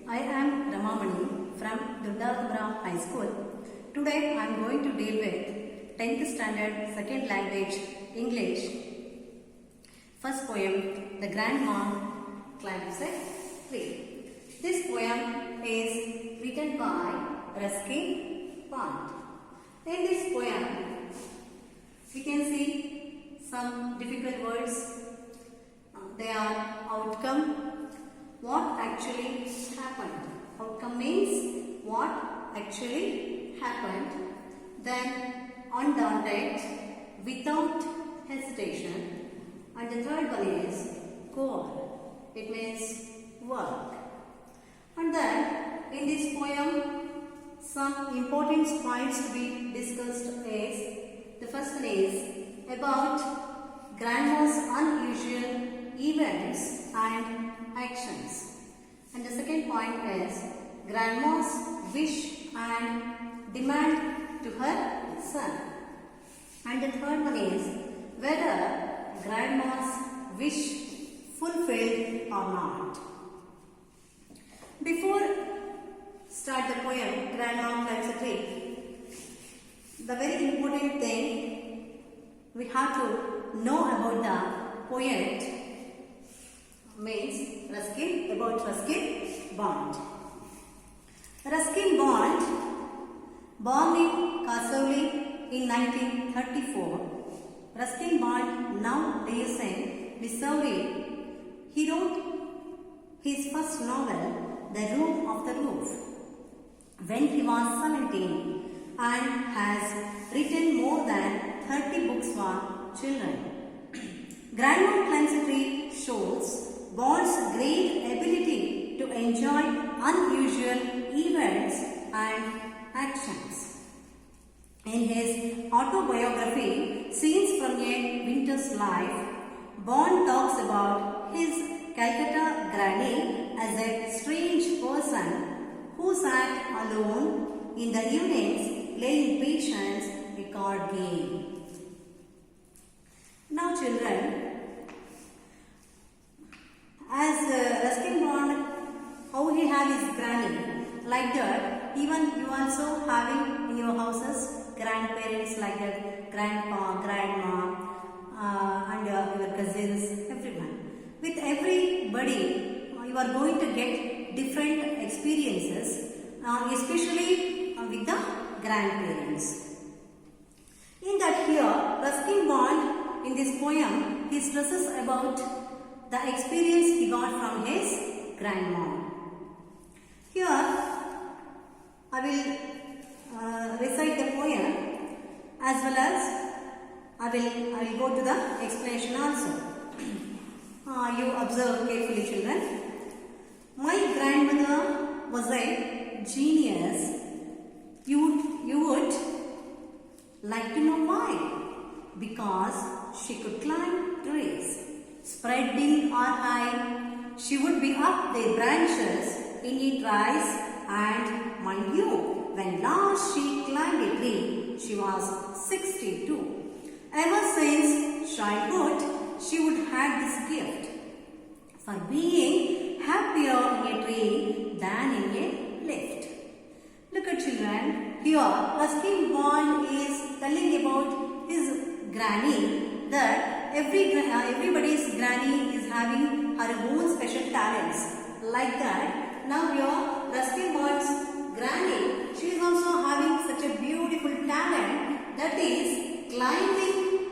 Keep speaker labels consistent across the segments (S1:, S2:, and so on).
S1: I am Ramamani from Dundadamra High School. Today I am going to deal with 10th standard second language English. First poem, The Grandma Climbs a Tree. This poem is written by Ruskin Bond. In this poem, we can see some difficult words. They are outcome. What actually happened? Outcome means what actually happened. Then undaunted, without hesitation. And the third one is goal. It means work. And then in this poem, some important points to be discussed is, the first one is about grandma's unusual events and actions. And the second point is grandma's wish and demand to her son. And the third one is whether grandma's wish fulfilled or not. Before start the poem, Grandma Climbs a Tree, the very important thing we have to know about the poet means Ruskin Bond. Ruskin Bond, born in Kasoli in 1934. Ruskin Bond now lives in Missouri. He wrote his first novel, The Room of the Roof, when he was 17 and has written more than 30 books for children. Grandma Climbs a Tree shows Bond's great ability to enjoy unusual events and actions. In his autobiography, Scenes from a Winter's Life, Bond talks about his Calcutta granny as a strange person who sat alone in the evenings playing patience a card game. Now children, as Ruskin Bond, how he had his granny, like that, even you also having in your houses grandparents like that, grandpa, grandma, and your cousins, everyone. With everybody, you are going to get different experiences, especially with the grandparents. In that here, Ruskin Bond, in this poem, he stresses about the experience he got from his grandma. Here, I will recite the poem as well as I will go to the explanation also. You observe carefully, children. My grandmother was a genius. You would like to know why? Because she could climb trees. Spreading or high, she would be up their branches in it rise, and mind you, when last she climbed a tree, she was 62. Ever since childhood, she would have this gift for being happier in a tree than in a lift. Look at children, here Ruskin Bond is telling about his granny, that everybody's granny is having her own special talents. Like that, now here Ruskin Bond's granny, she is also having such a beautiful talent, that is climbing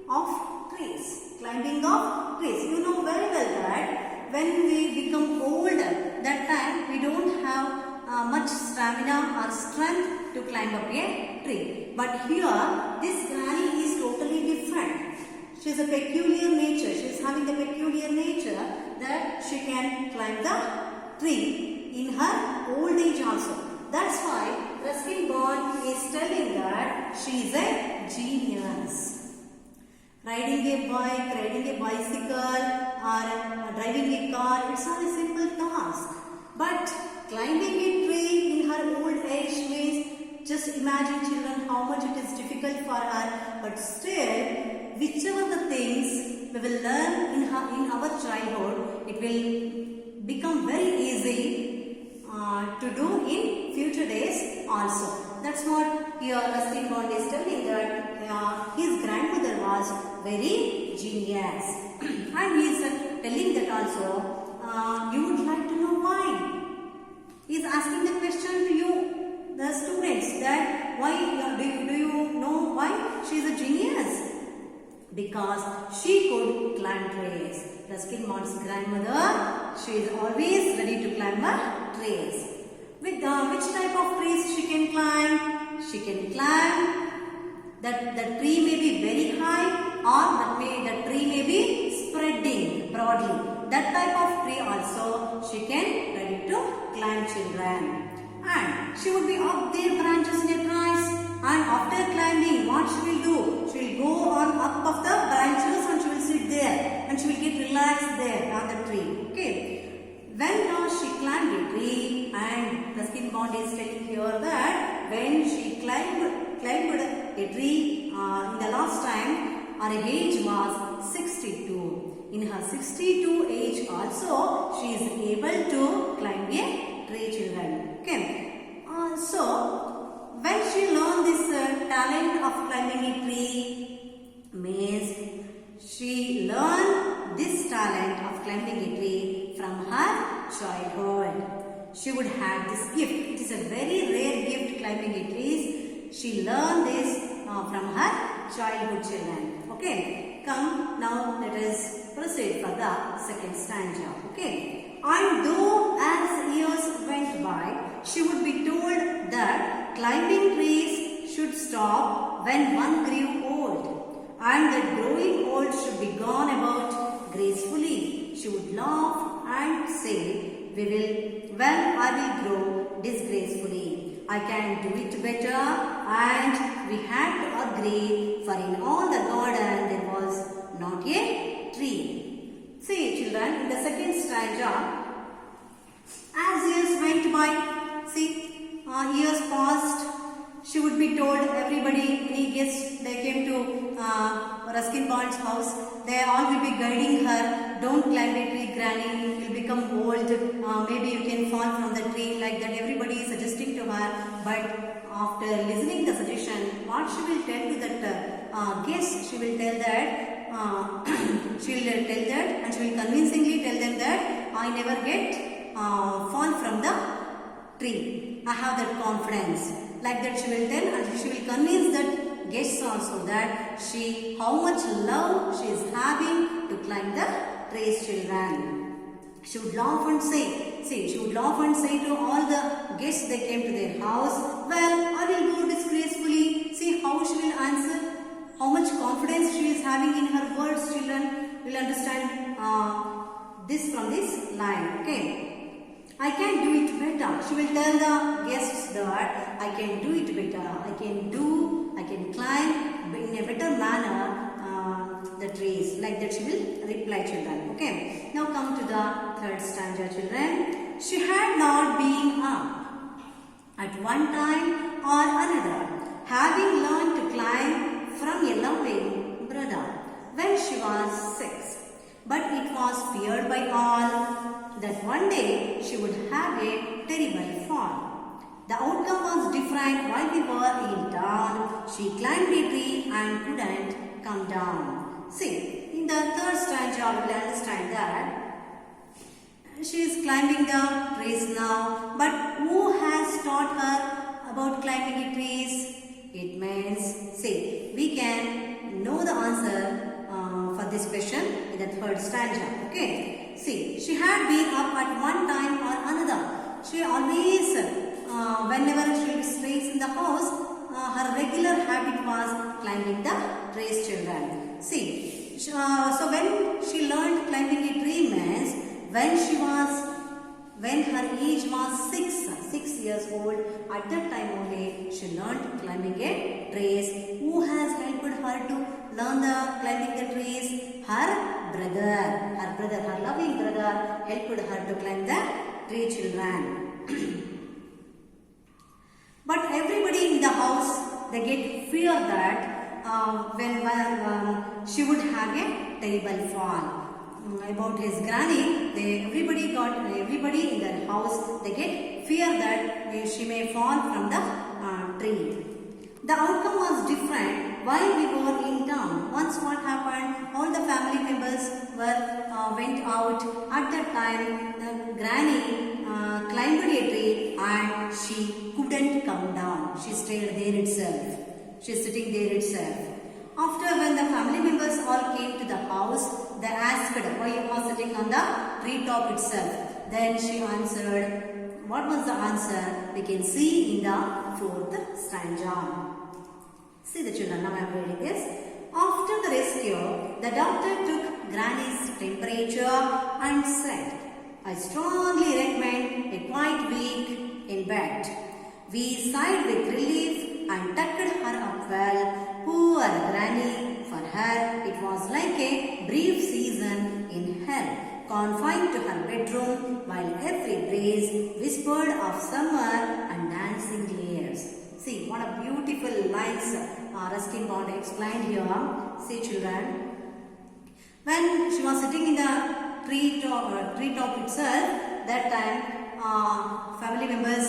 S1: of trees. Climbing of trees. You know very well that when we become older, that time we don't have much stamina or strength to climb up a tree. But here, this granny is totally different. She is a peculiar nature. She is having a peculiar nature that she can climb the tree in her old age also. That's why Ruskin Bond is telling that she is a genius. Riding a bike, riding a bicycle, or driving a car, it's not a simple task. But climbing a tree in her old age means, just imagine children how much it is difficult for her. But still, whichever the things we will learn in our childhood, it will become very easy to do in future days also. That's what here Ruskin Bond is telling, that his grandmother was very genius. And he is telling that also, you would like to know why. He is asking the question to you, the students, that why do you know why she is a genius? Because she could climb trees. Ruskin Bond's grandmother, she is always ready to climb a trees. With which type of trees she can climb? She can climb that the tree may be very high, or the tree may be spreading broadly. That type of tree also she can ready to climb, children. And she would be up their branches in a trice. And after climbing, what she will do? She will go on up of the branches and she will sit there. And she will get relaxed there on the tree. Okay. When she climbed a tree, and Ruskin Bond is telling here that when she climbed a tree in the last time, her age was 62. In her 62 age also, she is able to climb a tree, children. Okay. So, when she learned this talent of climbing a tree, means she learned this talent of climbing a tree from her childhood. She would have this gift. It is a very rare gift, climbing a tree. She learned this from her childhood, children. Okay. Come, now let us proceed for the second stanza. Okay. And though as years went by, she would be told that climbing trees should stop when one grew old, and that growing old should be gone about gracefully. She would laugh and say, I will grow disgracefully. I can do it better. And we had to agree, for in all the garden there was not a tree. See, children, in the second stanza, as years went by, see, years passed, she would be told, everybody, any guests, they came to Ruskin Bond's house, they all will be guiding her, don't climb a tree, granny, you'll become old, maybe you can fall from the tree, like that everybody is suggesting to her. But after listening the suggestion, what she will tell to that guest, she will tell that, and she will convincingly tell them that I never get fall from the tree. I have that confidence. Like that she will tell, and she will convince that guests also that how much love she is having to climb the trees, children. She would laugh and say, she would laugh and say to all the guests they came to their house, well, I will go disgracefully. See how she will answer, how much confidence she is having in her words, children. Will understand this from this line. Okay. I can do it better. She will tell the guests that I can do it better. I can climb in a better manner the trees. Like that she will reply, children. Okay. Now come to the third stanza, children. She had not been up at one time or another, having learned to climb from a loving brother when she was 6. But it was feared by all that one day she would have a terrible fall. The outcome was different. While we were in town, she climbed a tree and couldn't come down. See, in the third stanza, we will understand that she is climbing the trees now. But who has taught her about climbing the trees? It means, see, we can know the answer for this question in the third stanza. Okay. See, she had been up at one time or another. She always, whenever she stays in the house, her regular habit was climbing the trees, children. See, so when she learned climbing a tree means when her age was 6 years old, at that time only she learned climbing a trees. Who has helped her to learn the climbing the trees? Her brother, her loving brother helped her to climb the tree, children. But everybody in the house, they get fear that when she would have a terrible fall. about his granny, everybody in their house, they get fear that she may fall from the tree. The outcome was different while we were in town. Once what happened, all the family members went out. At that time, the granny climbed a tree and she couldn't come down. She stayed there itself. She's sitting there itself. After when the family members all came to the house, they asked why you were sitting on the treetop itself. Then she answered, what was the answer? We can see in the 4th stanza. See the children, now I am reading this. After the rescue, the doctor took Granny's temperature and said, I strongly recommend a quiet week in bed. We sighed with relief and tucked her up well. Poor Granny, for her it was like a brief season in hell, confined to her bedroom while every breeze whispered of summer and dancing layers. See what a beautiful lines Ruskin Bond explained here. See children, when she was sitting in the treetop itself, that time family members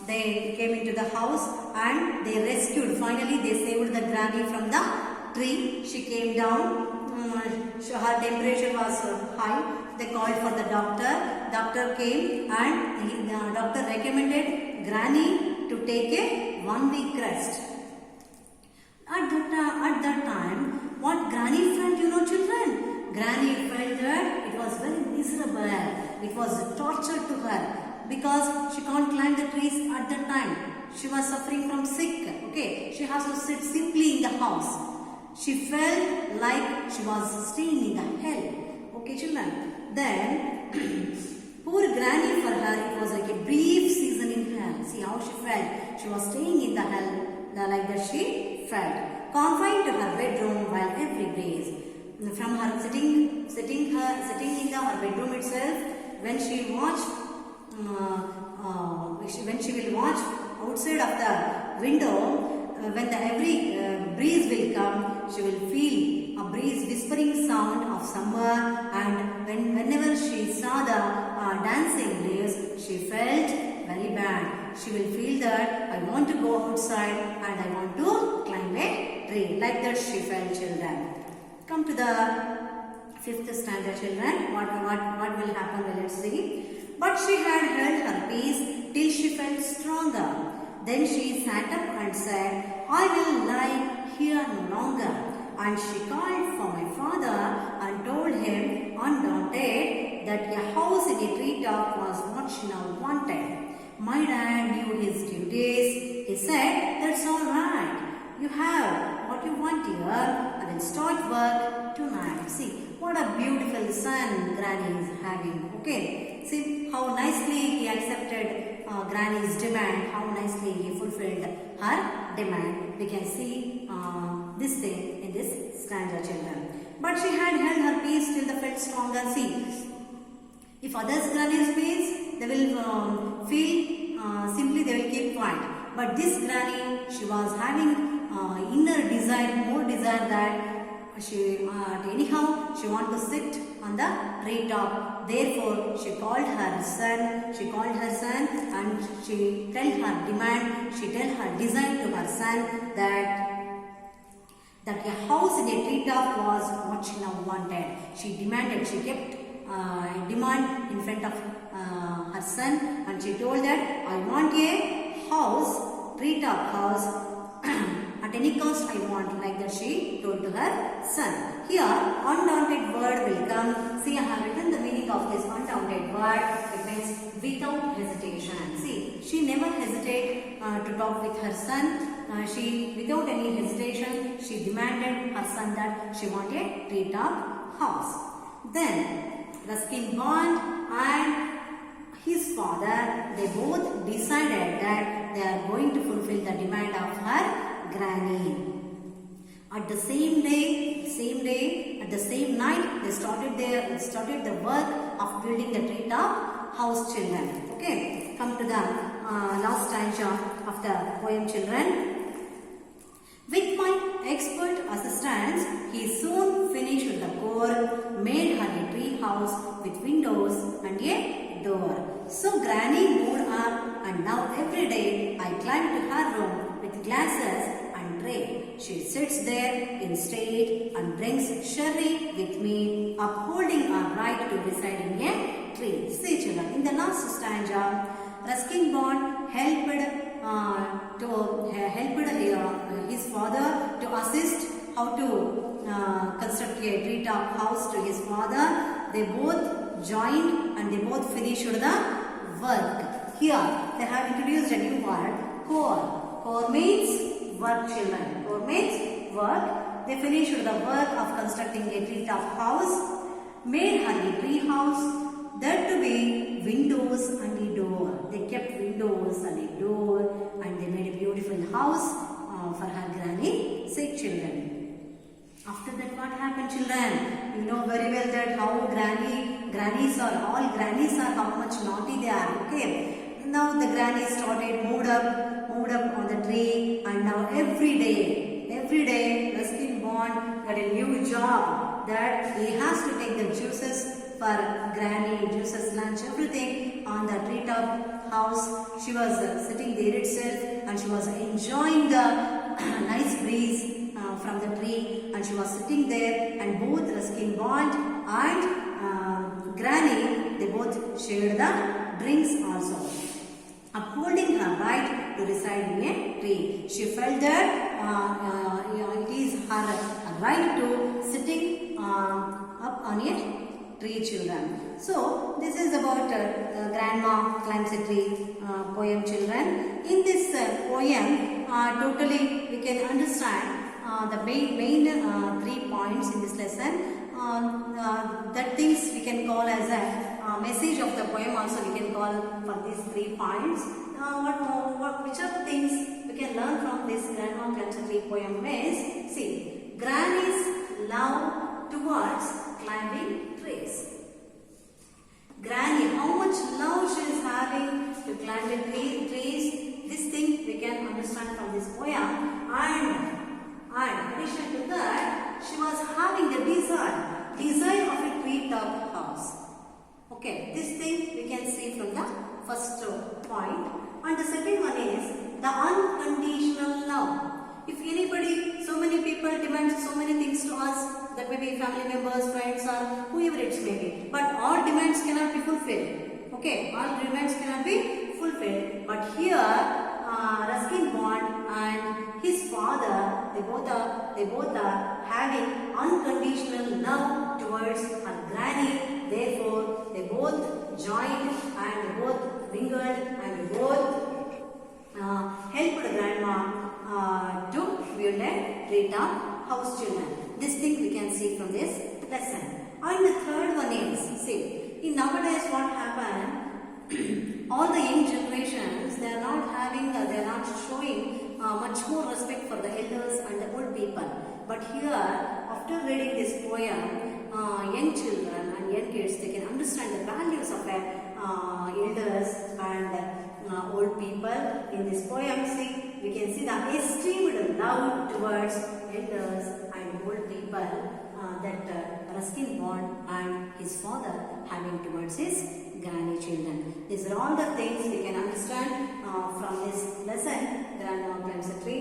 S1: they came into the house and they rescued. Finally, they saved the granny from the tree. She came down. Her temperature was high. They called for the doctor. Doctor came and the doctor recommended granny to take a 1 week rest. At that time, what granny felt, you know children? Granny felt that it was very miserable. It was a torture to her because she can't climb the trees at that time. She was suffering from sick. Okay, she has to sit simply in the house. She felt like she was staying in the hell. Okay children. Then poor granny, for her it was like a brief season in hell. See how she felt. She was staying in the hell like that she felt. Confined to her bedroom while every breeze. From her sitting in her bedroom itself, when she watched, when she will watch outside of the window, when the every breeze will come, she will feel a breeze whispering sound of summer, and whenever she saw the dancing leaves, she felt very bad. She will feel that I want to go outside and I want to climb a tree. Like that she felt, children. Come to the 5th standard, children. What will happen? Well, let's see. But she had held her peace till she felt stronger. Then she sat up and said, I will lie here no longer. And she called for my father and told him, undaunted, that a house in a treetop was what she now wanted. My dad knew his duties. He said, that's all right. You have what you want here. I will start work tonight. See, what a beautiful son Granny is having. Okay, see how nicely he accepted Granny's demand, how nicely he fulfilled her demand. We can see this thing in this stanza, children. But she had held her peace till the felt stronger. See, if others Granny's peace, they will feel simply they will keep quiet. But this Granny, she was having inner desire, more desire that she anyhow she want to sit on the treetop. Therefore, she called her son. And she tell her demand. She tell her desire to her son that a house in a treetop was what she now wanted. She demanded. She kept demand in front of her son, and she told that I want a house, treetop house. At any cost I want, like that she told to her son. Here, undaunted word will come. See, I have written the meaning of this undaunted word. It means without hesitation. See, she never hesitated to talk with her son. Without any hesitation, she demanded her son that she wanted a treetop house. Then, Ruskin Bond and his father, they both decided that they are going to fulfill the demand of her granny. At the same day, at the same night, they started the work of building the treetop house, children. Okay, come to the last stanza of the poem, children. With my expert assistance, he soon finished the core, made her a tree house with windows and a door. So Granny moved up, and now every day I climb to her room with glasses and tray. She sits there in state and drinks sherry with me, upholding our right to reside in a tree. See children, in the last stanza, Ruskin Bond helped his father to assist how to construct a treetop house to his father. They both joined and they both finished the work. Here they have introduced a new word, core. Core means work, children. Core means work. They finished the work of constructing a treetop house, made her a tree house, that to be windows and a door. They kept windows and a door, and they made a beautiful house for her granny, said children. After that, what happened, children? You know very well that how all grannies are how much naughty they are. Okay. Now the granny started moved up on the tree, and now every day, Ruskin Bond got a new job that he has to take the juices for granny, juices, lunch, everything on the treetop house. She was sitting there itself, and she was enjoying the nice breeze from the tree, and she was sitting there, and both Ruskin Bond and granny, they both shared the drinks also, upholding her right to reside in a tree. She felt that it is her right to sitting up on a tree, children. So this is about Grandma Climbs a Tree poem, children. In this poem, totally we can understand the main 3 points in this lesson. That things we can call as a message of the poem. Also we can call for these 3 points. Which are the things we can learn from this Grandma Climbs a Tree poem is, see, Granny's love towards climbing trees. Granny, how much love she is having to climb the trees. This thing we can understand from this poem. And in addition to that, she was having the desire of a treetop house. Okay, this thing we can see from the first point. And the second one is the unconditional love. If anybody, so many people demand so many things to us, that may be family members, friends, or whoever it may be, but all demands cannot be fulfilled. Okay, all demands cannot be fulfilled. But here, Ruskin Bond and his father, they both are having unconditional love towards her granny. Therefore, they both joined and they both mingled and they both helped grandma to build a treetop house, children. This thing we can see from this lesson. And the third one is, see, in nowadays what happened, all the young generations, they are not showing much more respect for the elders and the old people. But here, after reading this poem, young children and young kids, they can understand the values of elders and old people. In this poem, see, we can see the esteemed love towards elders and old people that Ruskin Bond and his father having towards his granny, children. These are all the things we can understand from this lesson, Grandma Climbs a Tree.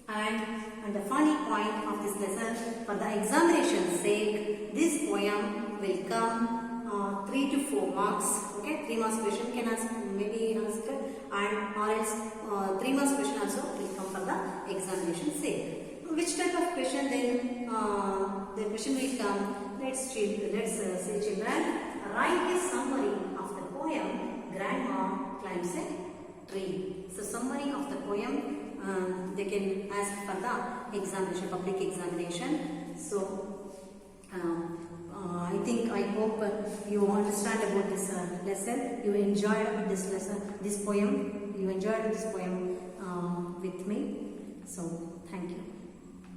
S1: And the funny point of this lesson, for the examination's sake, this poem will come 3 to 4 marks. Okay, 3 marks question can ask, maybe asked, and or else 3 marks question also will come for the examination's sake. Which type of question then? The question will come. Let's say, children, write a summary of the poem Grandma Climbs a Tree. So summary of the poem, they can ask for the examination, public examination. So I hope you understand about this lesson. You enjoyed this lesson, this poem. You enjoyed this poem with me. So thank you.